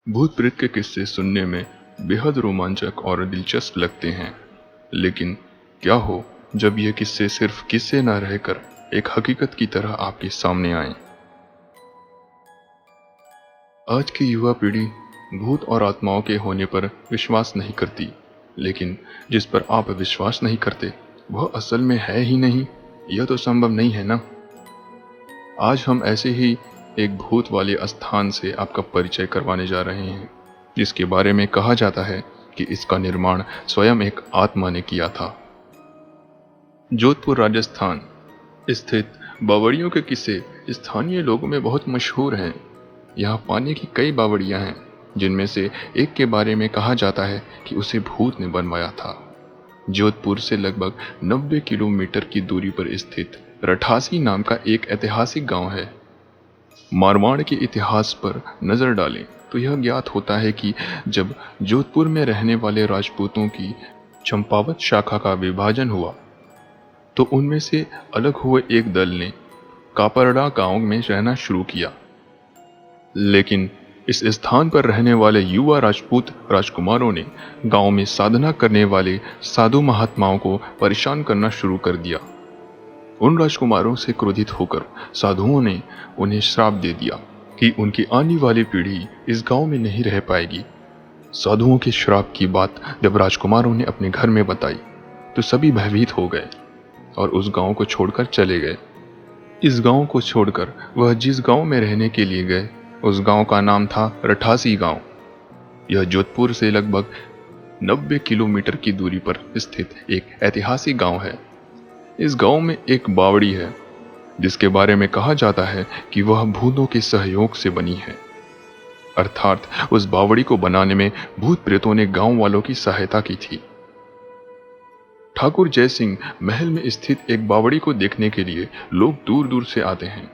भूत प्रेत के किस्से सुनने में बेहद रोमांचक और दिलचस्प लगते हैं, लेकिन क्या हो जब ये किस्से सिर्फ किस्से न रहकर एक हकीकत की तरह आपके सामने आए। आज की युवा पीढ़ी भूत और आत्माओं के होने पर विश्वास नहीं करती, लेकिन जिस पर आप विश्वास नहीं करते वह असल में है ही नहीं, यह तो संभव नहीं है ना। आज हम ऐसे ही एक भूत वाले स्थान से आपका परिचय करवाने जा रहे हैं, जिसके बारे में कहा जाता है कि इसका निर्माण स्वयं एक आत्मा ने किया था। जोधपुर राजस्थान स्थित बावड़ियों के किस्से स्थानीय लोगों में बहुत मशहूर हैं। यहाँ पानी की कई बावड़ियाँ हैं, जिनमें से एक के बारे में कहा जाता है कि उसे भूत ने बनवाया था। जोधपुर से लगभग 90 किलोमीटर की दूरी पर स्थित रठासी नाम का एक ऐतिहासिक गांव है। मारवाड़ के इतिहास पर नजर डालें तो यह ज्ञात होता है कि जब जोधपुर में रहने वाले राजपूतों की चंपावत शाखा का विभाजन हुआ तो उनमें से अलग हुए एक दल ने कापरड़ा गांव में रहना शुरू किया। लेकिन इस स्थान पर रहने वाले युवा राजपूत राजकुमारों ने गांव में साधना करने वाले साधु महात्माओं को परेशान करना शुरू कर दिया। उन राजकुमारों से क्रोधित होकर साधुओं ने उन्हें श्राप दे दिया कि उनकी आने वाली पीढ़ी इस गांव में नहीं रह पाएगी। साधुओं के श्राप की बात जब राजकुमारों ने अपने घर में बताई तो सभी भयभीत हो गए और उस गांव को छोड़कर चले गए। इस गांव को छोड़कर वह जिस गांव में रहने के लिए गए उस गांव का नाम था रठासी गांव। यह जोधपुर से लगभग 90 किलोमीटर की दूरी पर स्थित एक ऐतिहासिक गांव है। इस गांव में एक बावड़ी है जिसके बारे में कहा जाता है कि वह भूतों के सहयोग से बनी है, अर्थात उस बावड़ी को बनाने में भूत प्रेतों ने गांव वालों की सहायता की थी। ठाकुर जय सिंह महल में स्थित एक बावड़ी को देखने के लिए लोग दूर दूर से आते हैं।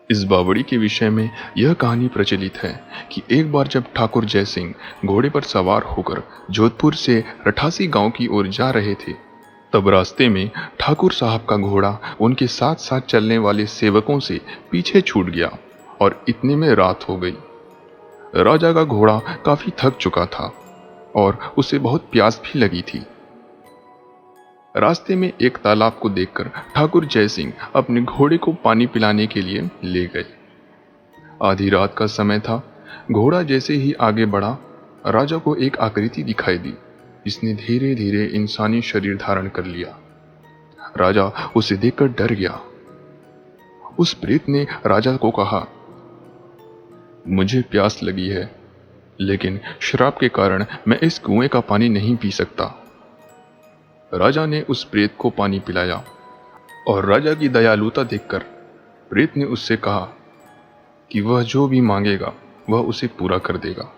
इस बावड़ी के विषय में यह कहानी प्रचलित है कि एक बार जब ठाकुर जय सिंह घोड़े पर सवार होकर जोधपुर से रठासी गांव की ओर जा रहे थे, तब रास्ते में ठाकुर साहब का घोड़ा उनके साथ साथ चलने वाले सेवकों से पीछे छूट गया और इतने में रात हो गई। राजा का घोड़ा काफी थक चुका था और उसे बहुत प्यास भी लगी थी। रास्ते में एक तालाब को देखकर ठाकुर जय सिंह अपने घोड़े को पानी पिलाने के लिए ले गए। आधी रात का समय था। घोड़ा जैसे ही आगे बढ़ा, राजा को एक आकृति दिखाई दी जिसने धीरे धीरे इंसानी शरीर धारण कर लिया। राजा उसे देखकर डर गया। उस प्रेत ने राजा को कहा, मुझे प्यास लगी है, लेकिन श्राप के कारण मैं इस कुएं का पानी नहीं पी सकता। राजा ने उस प्रेत को पानी पिलाया और राजा की दयालुता देखकर प्रेत ने उससे कहा कि वह जो भी मांगेगा वह उसे पूरा कर देगा।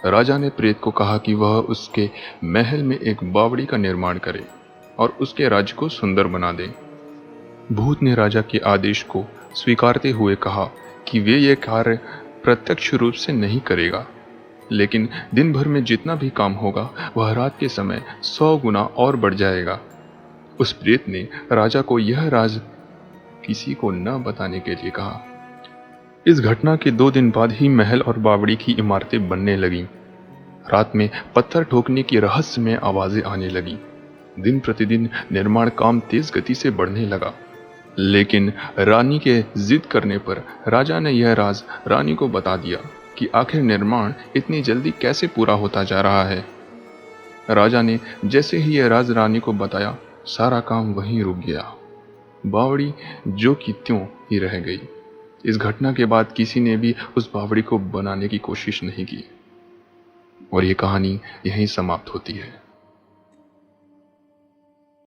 राजा ने प्रेत को कहा कि वह उसके महल में एक बावड़ी का निर्माण करे और उसके राज्य को सुंदर बना दे। भूत ने राजा के आदेश को स्वीकारते हुए कहा कि वे ये कार्य प्रत्यक्ष रूप से नहीं करेगा, लेकिन दिन भर में जितना भी काम होगा वह रात के समय 100 गुना और बढ़ जाएगा। उस प्रेत ने राजा को यह राज किसी को न बताने के लिए कहा। इस घटना के 2 दिन बाद ही महल और बावड़ी की इमारतें बनने लगीं। रात में पत्थर ठोकने की रहस्यमय आवाजें आने लगीं। दिन प्रतिदिन निर्माण काम तेज गति से बढ़ने लगा, लेकिन रानी के जिद करने पर राजा ने यह राज रानी को बता दिया कि आखिर निर्माण इतनी जल्दी कैसे पूरा होता जा रहा है। राजा ने जैसे ही यह राज रानी को बताया, सारा काम वहीं रुक गया। बावड़ी जो की त्यों ही रह गई। इस घटना के बाद किसी ने भी उस बावड़ी को बनाने की कोशिश नहीं की और ये कहानी यहीं समाप्त होती है।